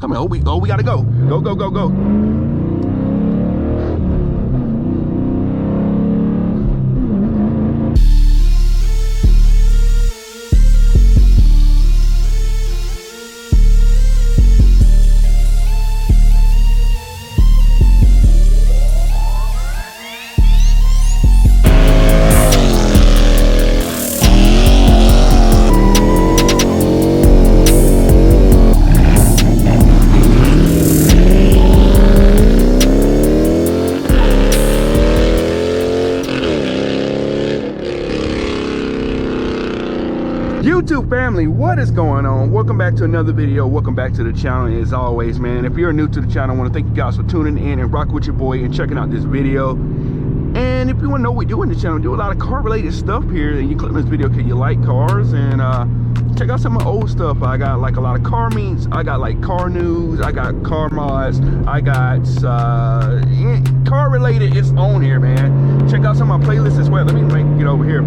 Come on, we gotta go. Go, go, go, go. YouTube family, what is going on? Welcome back to another video. Welcome back to the channel. As always, man, if you're new to the channel, I want to thank you guys for tuning in and rocking with your boy and checking out this video. And if you want to know what we do in the channel, we do a lot of car related stuff here, and you click on this video because you like cars, and check out some of my old stuff. I got like a lot of car meets, I got like car news, I got car mods, I got car related. It's on here, man. Check out some of my playlists as well. Let me get over here.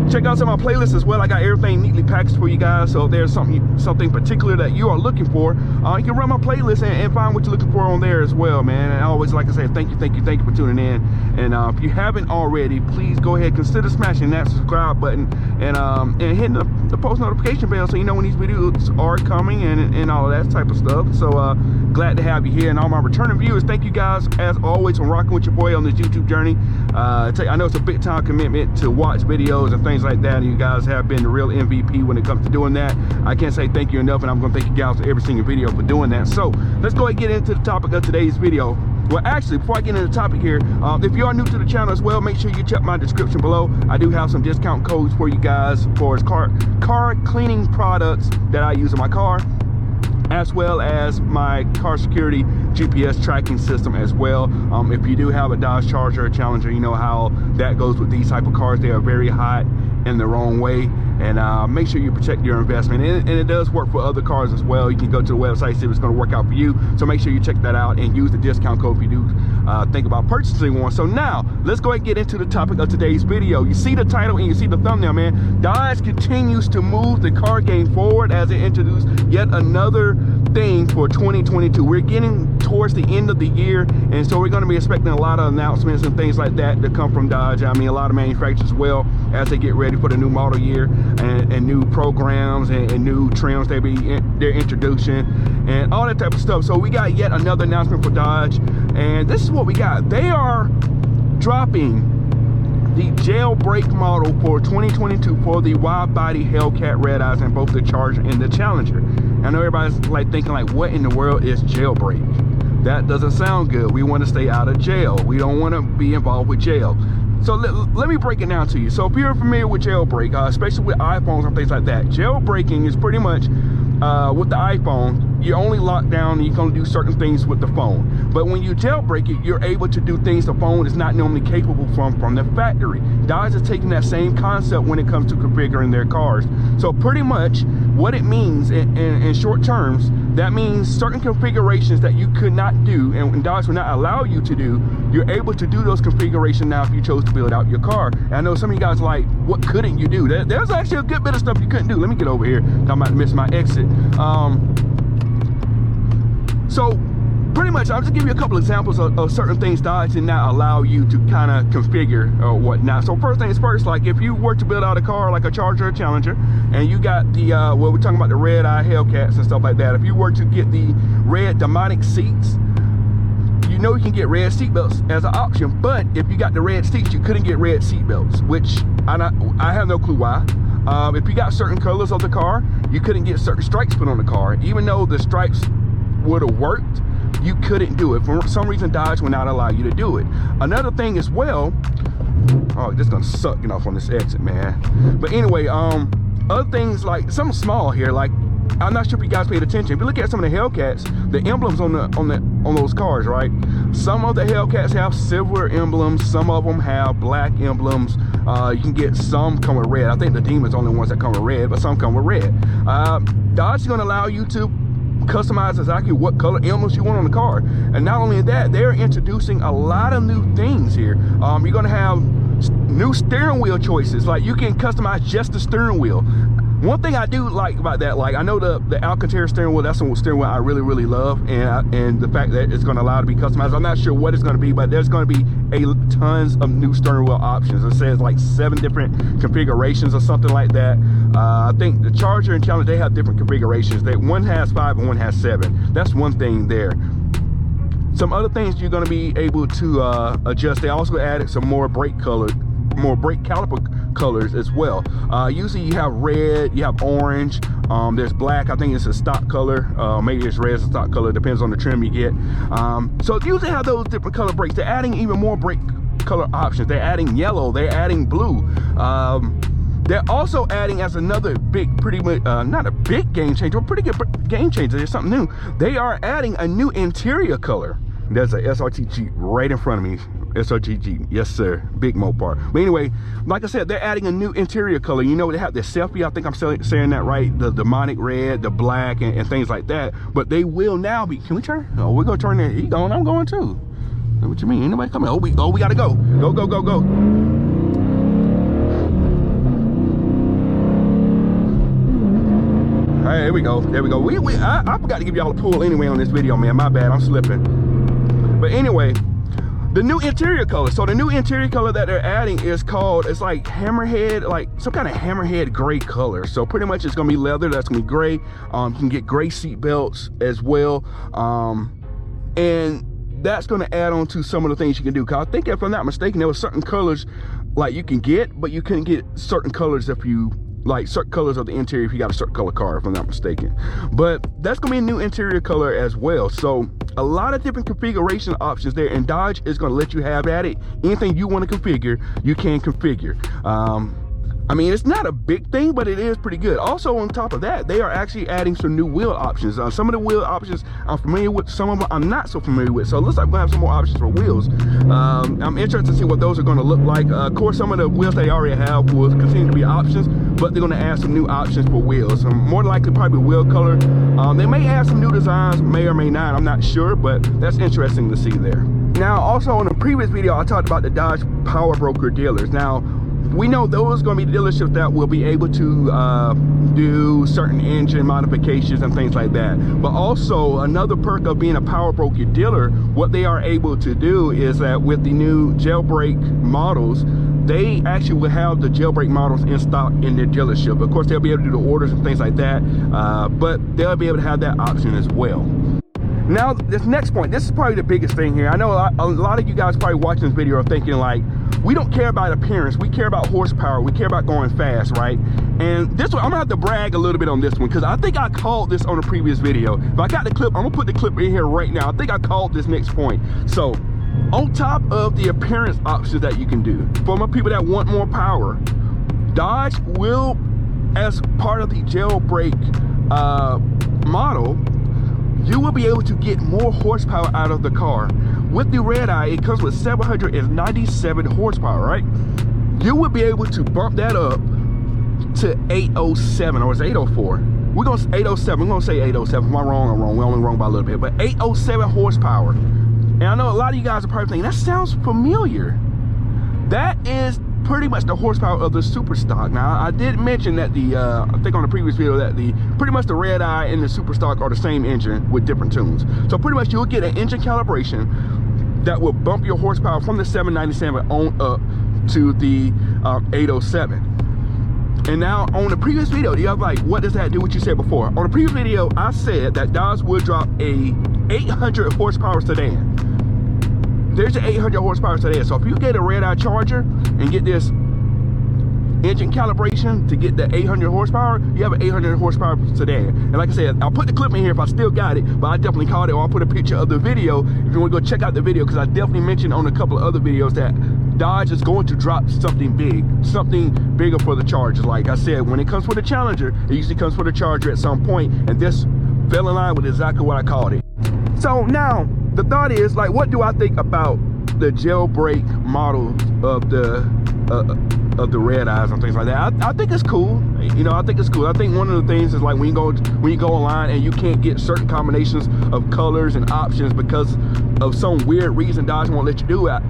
Check out some of my playlists as well. I got everything neatly packaged for you guys. So if there's something particular that you are looking for, you can run my playlist and find what you're looking for on there as well, man. And I always like to say thank you for tuning in. And if you haven't already, please go ahead, consider smashing that subscribe button and hitting the post notification bell so you know when these videos are coming and all of that type of stuff. So glad to have you here, and all my returning viewers, thank you guys as always for rocking with your boy on this YouTube journey. I know it's a big time commitment to watch videos and things like that, and you guys have been the real MVP when it comes to doing that. I can't say thank you enough, and I'm going to thank you guys for every single video for doing that. So let's go ahead and get into the topic of today's video. Well, actually, before I get into the topic here, if you are new to the channel as well, make sure you check my description below. I do have some discount codes for you guys for car cleaning products that I use in my car, as well as my car security GPS tracking system as well. If you do have a Dodge Charger or Challenger, you know how that goes with these type of cars. They are very hot in the wrong way, and make sure you protect your investment, and it does work for other cars as well. You can go to the website, see if it's going to work out for you, so make sure you check that out and use the discount code if you do think about purchasing one. So now let's go ahead and get into the topic of today's video. You see the title and you see the thumbnail, man. Dodge continues to move the car game forward as it introduced yet another thing for 2022. We're getting towards the end of the year, and so we're going to be expecting a lot of announcements and things like that to come from Dodge. I mean, a lot of manufacturers as well, as they get ready for the new model year and new programs and new trims they're introducing and all that type of stuff. So we got yet another announcement for Dodge, and this is what we got. They are dropping the jailbreak model for 2022 for the wide-body Hellcat Redeyes in both the Charger and the Challenger. I know everybody's like thinking like, what in the world is jailbreak? That doesn't sound good. We want to stay out of jail. We don't want to be involved with jail. So let me break it down to you. So if you're familiar with jailbreak, especially with iPhones and things like that, jailbreaking is pretty much with the iPhone, you're only locked down and you can only do certain things with the phone. But when you jailbreak it, you're able to do things the phone is not normally capable from the factory. Dodge is taking that same concept when it comes to configuring their cars. So pretty much what it means in short terms, that means certain configurations that you could not do and Dodge will not allow you to do, you're able to do those configurations now if you chose to build out your car. And I know some of you guys are like, what couldn't you do? There's actually a good bit of stuff you couldn't do. Let me get over here. I'm about to miss my exit. So pretty much I'll just give you a couple examples of certain things Dodge did not allow you to kind of configure or whatnot. So first things first, like if you were to build out a car like a Charger or Challenger, and you got the well, we're talking about the Redeye Hellcats and stuff like that. If you were to get the red demonic seats, you know you can get red seat belts as an option. But if you got the red seats, you couldn't get red seat belts, which I have no clue why. If you got certain colors of the car, you couldn't get certain stripes put on the car. Even though the stripes would have worked, you couldn't do it. For some reason, Dodge will not allow you to do it. Another thing as well, oh, this is gonna suck getting off on this exit, man. But anyway, other things like something small here, like I'm not sure if you guys paid attention. If you look at some of the Hellcats, the emblems on those cars, right? Some of the Hellcats have silver emblems, some of them have black emblems. You can get some come with red. I think the Demon's the only ones that come with red, but some come with red. Dodge is gonna allow you to customize exactly what color emblems you want on the car. And not only that, they're introducing a lot of new things here. You're gonna have new steering wheel choices. Like you can customize just the steering wheel. One thing I do like about that, like I know the Alcantara steering wheel, that's a steering wheel I really love, and the fact that it's going to allow it to be customized. I'm not sure what it's going to be, but there's going to be tons of new steering wheel options. It says like 7 different configurations or something like that. I think the Charger and Challenger, they have different configurations. One has 5 and one has 7. That's one thing there. Some other things you're going to be able to adjust. They also added some more brake caliper colors as well. Usually you have red, you have orange, there's black. I think it's a stock color, maybe it's red as a stock color, depends on the trim you get. So usually have those different color brakes. They're adding even more brake color options. They're adding yellow, they're adding blue. They're also adding, as another big, pretty much not a big game changer, but pretty good game changer, there's something new. They are adding a new interior color. There's a SRT Jeep right in front of me. SRT Jeep, yes sir, big Mopar. But anyway, like I said, they're adding a new interior color. You know, they have the selfie, I think I'm saying that right, the demonic red, the black, and things like that. But they will now be, can we turn? Oh, we're gonna turn there. He going, I'm going too. What you mean? Ain't nobody coming? Oh, we gotta go. Go. Hey, there we go. I forgot to give y'all a pull anyway on this video, man. My bad, I'm slipping. But anyway, the new interior color. So the new interior color that they're adding is called, it's like hammerhead, like some kind of hammerhead gray color. So pretty much it's gonna be leather, that's gonna be gray. You can get gray seat belts as well. And that's gonna add on to some of the things you can do. Cause I think if I'm not mistaken, there were certain colors like you can get, but you couldn't get certain colors if you, like certain colors of the interior if you got a certain color car, if I'm not mistaken. But that's gonna be a new interior color as well. So a lot of different configuration options there, and Dodge is gonna let you have at it. Anything you want to configure, you can configure. I mean, it's not a big thing, but it is pretty good. Also, on top of that, they are actually adding some new wheel options. Some of the wheel options I'm familiar with, some of them I'm not so familiar with. So it looks like we're gonna have some more options for wheels. I'm interested to see what those are gonna look like. Of course, some of the wheels they already have will continue to be options, but they're gonna add some new options for wheels. More likely, probably wheel color. They may add some new designs, may or may not, I'm not sure, but that's interesting to see there. Now, also in the previous video, I talked about the Dodge Power Broker dealers. Now, we know those are going to be dealerships that will be able to do certain engine modifications and things like that. But also another perk of being a Power Broker dealer, what they are able to do is that with the new jailbreak models, they actually will have the jailbreak models in stock in their dealership. Of course, they'll be able to do the orders and things like that, but they'll be able to have that option as well. Now, this next point, this is probably the biggest thing here. I know a lot of you guys probably watching this video are thinking like, we don't care about appearance, we care about horsepower, we care about going fast, right? And this one, I'm gonna have to brag a little bit on this one, because I think I called this on a previous video. If I got the clip, I'm gonna put the clip in here right now. I think I called this next point. So, on top of the appearance options that you can do, for my people that want more power, Dodge will, as part of the jailbreak model, you will be able to get more horsepower out of the car. With the Redeye, it comes with 797 horsepower, right? You will be able to bump that up to 807, or is it 804? We're gonna say 807, we're gonna say 807. Am I wrong? I'm wrong, we're only wrong by a little bit, but 807 horsepower. And I know a lot of you guys are probably thinking, that sounds familiar. That is pretty much the horsepower of the Super Stock. Now, I did mention that I think on the previous video, that pretty much the Redeye and the Super Stock are the same engine with different tunes. So pretty much you'll get an engine calibration that will bump your horsepower from the 797 on up to the 807. And now on the previous video, you're like, what does that do what you said before? On the previous video, I said that Dodge would drop a 800 horsepower sedan. There's an 800 horsepower sedan. So if you get a Redeye Charger and get this engine calibration to get the 800 horsepower, you have an 800 horsepower sedan. And like I said, I'll put the clip in here if I still got it, but I definitely called it, or I'll put a picture of the video if you want to go check out the video, because I definitely mentioned on a couple of other videos that Dodge is going to drop something big, something bigger for the Chargers. Like I said, when it comes with a Challenger, it usually comes with a Charger at some point, and this fell in line with exactly what I called it. So now, the thought is, like, what do I think about the jailbreak model of the Redeyes and things like that? I think it's cool. You know, I think it's cool. I think one of the things is like when you go online and you can't get certain combinations of colors and options because of some weird reason Dodge won't let you do it.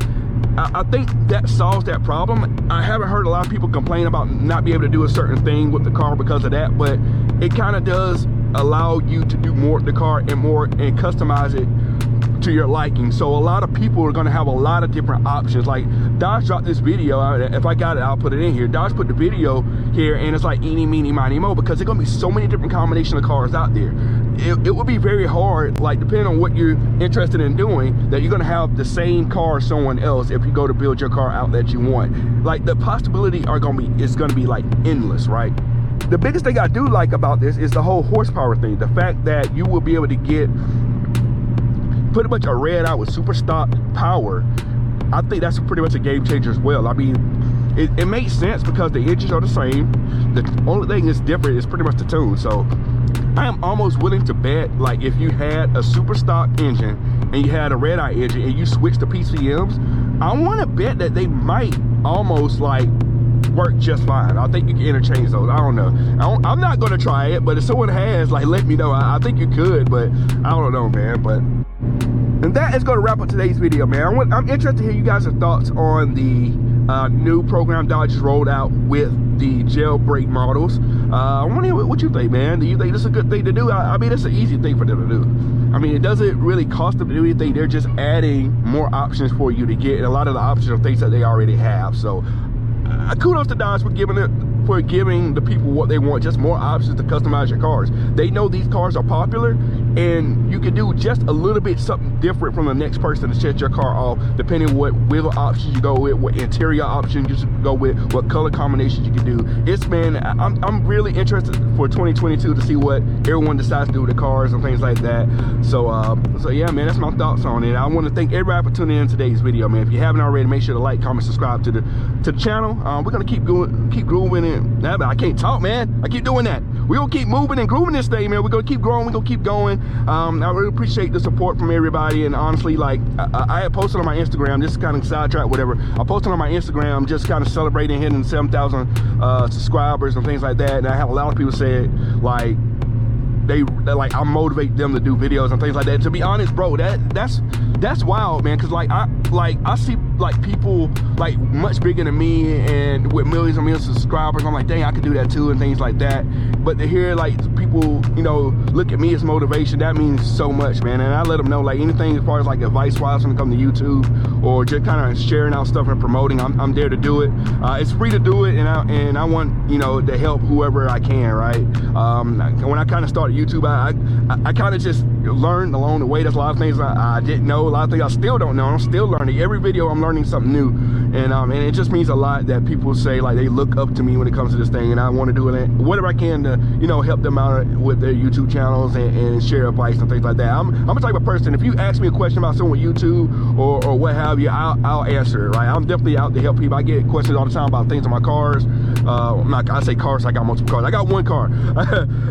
I think that solves that problem. I haven't heard a lot of people complain about not being able to do a certain thing with the car because of that, but it kind of does allow you to do more with the car and customize it to your liking. So a lot of people are going to have a lot of different options. Like Dodge dropped this video. If I got it, I'll put it in here. Dodge put the video here, and it's like eeny, meeny, miny, mo, because there's going to be so many different combinations of cars out there. It would be very hard, like depending on what you're interested in doing, that you're going to have the same car as someone else if you go to build your car out that you want. Like the possibility is going to be like endless, right? The biggest thing I do like about this is the whole horsepower thing. The fact that you will be able to get pretty much a red eye with super stock power. I think that's pretty much a game changer as well. I mean, it makes sense because the engines are the same. The only thing that's different is pretty much the tune. So I am almost willing to bet, like if you had a super stock engine and you had a red eye engine and you switched to PCMs, I want to bet that they might almost like work just fine. I think you can interchange those. I don't know. I'm not going to try it, but if someone has, like, let me know. I think you could, but I don't know, man. But and that is going to wrap up today's video, man. I'm interested to hear you guys' thoughts on the new program Dodge has rolled out with the jailbreak models. I want to hear what you think, man. Do you think this is a good thing to do? I mean, it's an easy thing for them to do. I mean, it doesn't really cost them to do anything. They're just adding more options for you to get, and a lot of the options are things that they already have. So kudos to Dodge for giving the people what they want, just more options to customize your cars. They know these cars are popular, and you can do just a little bit something different from the next person to set your car off, depending what wheel options you go with, what interior options you go with, what color combinations you can do. It's, man, I'm really interested for 2022 to see what everyone decides to do with the cars and things like that. So yeah, man, that's my thoughts on it. I want to thank everybody for tuning in today's video, man. If you haven't already, make sure to like, comment, subscribe to the channel. We're gonna keep grooving it. I can't talk, man. I keep doing that. We're gonna keep moving and grooving this thing, man. We're gonna keep growing. We're gonna keep going. I really appreciate the support from everybody. And honestly, like I had posted on my Instagram, just kind of sidetrack, whatever. I posted on my Instagram, just kind of celebrating hitting 7,000 subscribers and things like that. And I have a lot of people say like like I motivate them to do videos and things like that. To be honest, bro, that's wild, man. Cause like I see like people like much bigger than me and with millions and millions of subscribers. I'm like, dang, I could do that too and things like that. But to hear like people, you know, look at me as motivation, that means so much, man. And I let them know like anything as far as like advice wise when it comes to YouTube or just kind of sharing out stuff and promoting, I'm there to do it. It's free to do it, and I want, you know, to help whoever I can, right? When I kind of started YouTube, I kind of just learned along the way. There's a lot of things I didn't know, a lot of things I still don't know. I'm still learning. Every video I'm learning something new, and it just means a lot that people say like they look up to me when it comes to this thing, and I want to do it whatever I can to, you know, help them out with their YouTube channels and share advice and things like that. I'm a type of person, if you ask me a question about something with YouTube or what have you, I'll answer it, right? I'm definitely out to help people. I get questions all the time about things on my cars. I say cars, I got multiple cars. I got one car.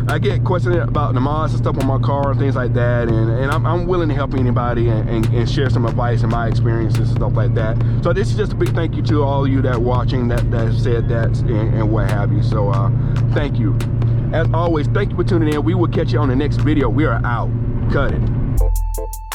I get questions about the mods and stuff on my car and things like that, and I'm willing to help anybody and share some advice and my experiences and stuff like that. So this is just a big thank you to all of you that are watching, that said that and what have you. So thank you. As always, thank you for tuning in. We will catch you on the next video. We are out. Cut it.